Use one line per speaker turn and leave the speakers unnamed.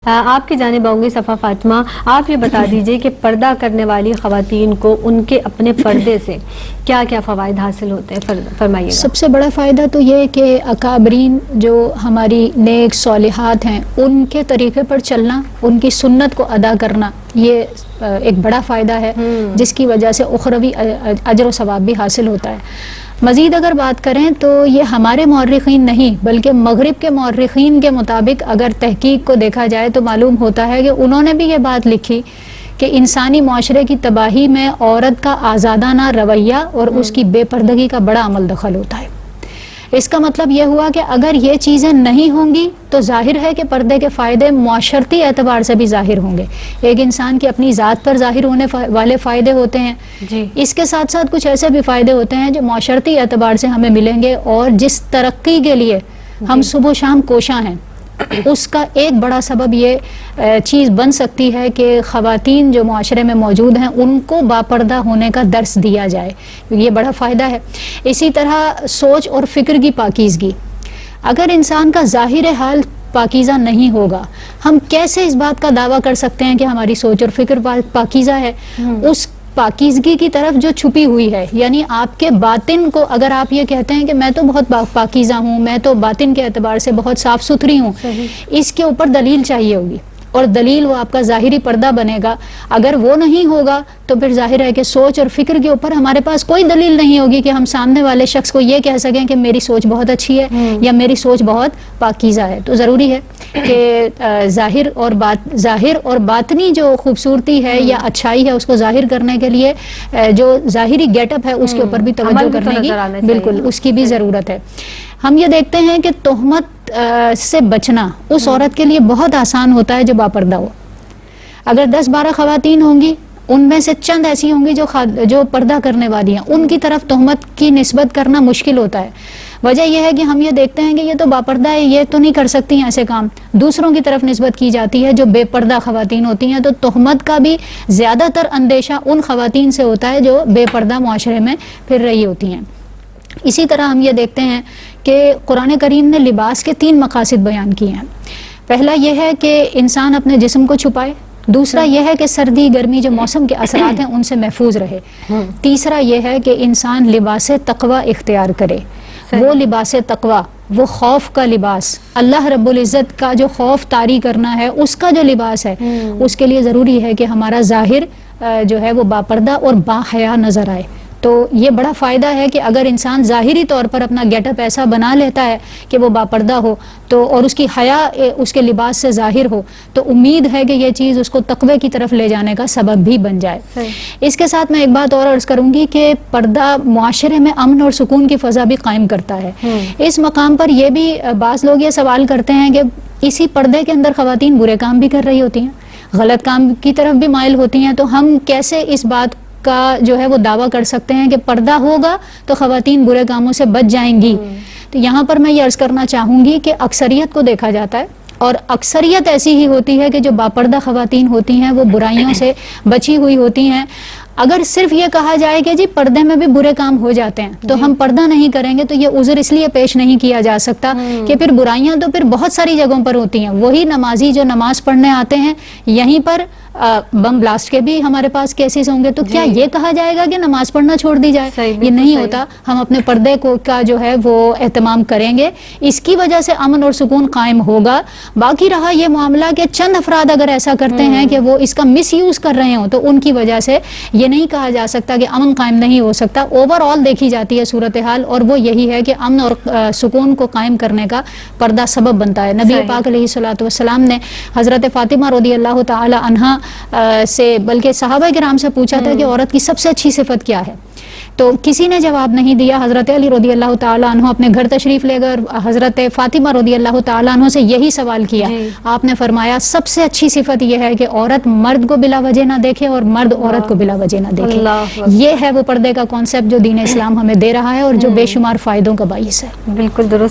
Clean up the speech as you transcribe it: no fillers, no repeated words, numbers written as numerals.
آپ کی جانب آؤں گی صفا فاطمہ، آپ یہ بتا دیجئے کہ پردہ کرنے والی خواتین کو ان کے اپنے پردے سے کیا کیا فوائد حاصل ہوتے ہیں، فرمائیے گا۔
سب سے بڑا فائدہ تو یہ کہ اکابرین جو ہماری نیک صالحات ہیں ان کے طریقے پر چلنا، ان کی سنت کو ادا کرنا، یہ ایک بڑا فائدہ ہے جس کی وجہ سے اخروی اجر و ثواب بھی حاصل ہوتا ہے۔ مزید اگر بات کریں تو یہ ہمارے مورخین نہیں بلکہ مغرب کے مورخین کے مطابق اگر تحقیق کو دیکھا جائے تو معلوم ہوتا ہے کہ انہوں نے بھی یہ بات لکھی کہ انسانی معاشرے کی تباہی میں عورت کا آزادانہ رویہ اور اس کی بے پردگی کا بڑا عمل دخل ہوتا ہے۔ اس کا مطلب یہ ہوا کہ اگر یہ چیزیں نہیں ہوں گی تو ظاہر ہے کہ پردے کے فائدے معاشرتی اعتبار سے بھی ظاہر ہوں گے۔ ایک انسان کی اپنی ذات پر ظاہر ہونے والے فائدے ہوتے ہیں، اس کے ساتھ ساتھ کچھ ایسے بھی فائدے ہوتے ہیں جو معاشرتی اعتبار سے ہمیں ملیں گے، اور جس ترقی کے لیے ہم صبح و شام کوشاں ہیں اس کا ایک بڑا سبب یہ چیز بن سکتی ہے کہ خواتین جو معاشرے میں موجود ہیں ان کو باپردہ ہونے کا درس دیا جائے، یہ بڑا فائدہ ہے۔ اسی طرح سوچ اور فکر کی پاکیزگی، اگر انسان کا ظاہر حال پاکیزہ نہیں ہوگا، ہم کیسے اس بات کا دعویٰ کر سکتے ہیں کہ ہماری سوچ اور فکر پاکیزہ ہے؟ اس پاکیزگی کی طرف جو چھپی ہوئی ہے، یعنی آپ کے باطن کو اگر آپ یہ کہتے ہیں کہ میں تو بہت پاکیزہ ہوں، میں تو باطن کے اعتبار سے بہت صاف ستھری ہوں، اس کے اوپر دلیل چاہیے ہوگی، اور دلیل وہ آپ کا ظاہری پردہ بنے گا۔ اگر وہ نہیں ہوگا تو پھر ظاہر ہے کہ سوچ اور فکر کے اوپر ہمارے پاس کوئی دلیل نہیں ہوگی کہ ہم سامنے والے شخص کو یہ کہہ سکیں کہ میری سوچ بہت اچھی ہے یا میری سوچ بہت پاکیزہ ہے۔ تو ضروری ہے کہ ظاہر اور باطنی جو خوبصورتی ہے یا اچھائی ہے اس کو ظاہر کرنے کے لیے جو ظاہری گیٹ اپ ہے اس کے اوپر بھی توجہ کرنے کی بالکل اس کی بھی ضرورت ہے۔ ہم یہ دیکھتے ہیں کہ تہمت سے بچنا اس عورت کے لیے بہت آسان ہوتا ہے جو باپردہ ہو۔ اگر 10-12 خواتین ہوں گی، ان میں سے چند ایسی ہوں گی جو پردہ کرنے والی ہیں، ان کی طرف تہمت کی نسبت کرنا مشکل ہوتا ہے۔ وجہ یہ ہے کہ ہم یہ دیکھتے ہیں کہ یہ تو باپردہ ہے، یہ تو نہیں کر سکتی ہیں ایسے کام، دوسروں کی طرف نسبت کی جاتی ہے جو بے پردہ خواتین ہوتی ہیں۔ تو تہمت کا بھی زیادہ تر اندیشہ ان خواتین سے ہوتا ہے جو بے پردہ معاشرے میں پھر رہی ہوتی ہیں۔ اسی طرح ہم یہ دیکھتے ہیں کہ قرآن کریم نے لباس کے 3 مقاصد بیان کیے ہیں۔ پہلا یہ ہے کہ انسان اپنے جسم کو چھپائے، دوسرا یہ ہے کہ سردی گرمی جو موسم کے اثرات ہیں ان سے محفوظ رہے، تیسرا یہ ہے کہ انسان لباس تقوی اختیار کرے۔ وہ لباس تقوی، وہ خوف کا لباس، اللہ رب العزت کا جو خوف طاری کرنا ہے اس کا جو لباس ہے، اس کے لیے ضروری ہے کہ ہمارا ظاہر جو ہے وہ باپردہ اور باحیا نظر آئے۔ تو یہ بڑا فائدہ ہے کہ اگر انسان ظاہری طور پر اپنا گیٹ اپ ایسا بنا لیتا ہے کہ وہ باپردہ ہو تو اور اس کی حیا اس کے لباس سے ظاہر ہو، تو امید ہے کہ یہ چیز اس کو تقوی کی طرف لے جانے کا سبب بھی بن جائے۔ اس کے ساتھ میں ایک بات اور عرض کروں گی کہ پردہ معاشرے میں امن اور سکون کی فضا بھی قائم کرتا ہے۔ اس مقام پر یہ بھی بعض لوگ یہ سوال کرتے ہیں کہ اسی پردے کے اندر خواتین برے کام بھی کر رہی ہوتی ہیں، غلط کام کی طرف بھی مائل ہوتی ہیں، تو ہم کیسے اس بات کا جو ہے وہ دعویٰ کر سکتے ہیں کہ پردہ ہوگا تو خواتین برے کاموں سے بچ جائیں گی؟ تو یہاں پر میں یہ عرض کرنا چاہوں گی کہ اکثریت کو دیکھا جاتا ہے، اور اکثریت ایسی ہی ہوتی ہے کہ جو باپردہ خواتین ہوتی ہیں وہ برائیوں سے بچی ہوئی ہوتی ہیں۔ اگر صرف یہ کہا جائے کہ جی پردے میں بھی برے کام ہو جاتے ہیں تو ہم پردہ نہیں کریں گے، تو یہ عذر اس لیے پیش نہیں کیا جا سکتا کہ پھر برائیاں تو پھر بہت ساری جگہوں پر ہوتی ہیں۔ وہی نمازی جو نماز پڑھنے آتے ہیں، یہیں پر بم بلاسٹ کے بھی ہمارے پاس کیسز ہوں گے، تو کیا یہ کہا جائے گا کہ نماز پڑھنا چھوڑ دی جائے؟ یہ نہیں ہوتا۔ ہم اپنے پردے کا جو ہے وہ اہتمام کریں گے، اس کی وجہ سے امن اور سکون قائم ہوگا۔ باقی رہا یہ معاملہ کہ چند افراد اگر ایسا کرتے ہیں کہ وہ اس کا مس یوز کر رہے ہوں، تو ان کی وجہ سے یہ نہیں کہا جا سکتا کہ امن قائم نہیں ہو سکتا۔ اوور آل دیکھی جاتی ہے صورتحال، اور وہ یہی ہے کہ امن اور سکون کو قائم کرنے کا پردہ سبب بنتا ہے۔ نبی پاک علیہ الصلوۃ والسلام نے حضرت فاطمہ رضی اللہ تعالی عنہا سے بلکہ صحابہ کرام سے پوچھا تھا کہ عورت کی سب سے اچھی صفت کیا ہے، تو کسی نے جواب نہیں دیا۔ حضرت علی رضی اللہ تعالیٰ عنہ اپنے گھر تشریف لے گئے اور حضرت فاطمہ رضی اللہ تعالیٰ عنہ سے یہی سوال کیا۔ آپ نے فرمایا سب سے اچھی صفت یہ ہے کہ عورت مرد کو بلا وجہ نہ دیکھے اور مرد عورت کو بلا وجہ نہ دیکھے۔ یہ ہے وہ پردے کا کانسیپٹ جو دین اسلام ہمیں دے رہا ہے اور جو بے شمار فائدوں کا باعث ہے۔
بالکل درست۔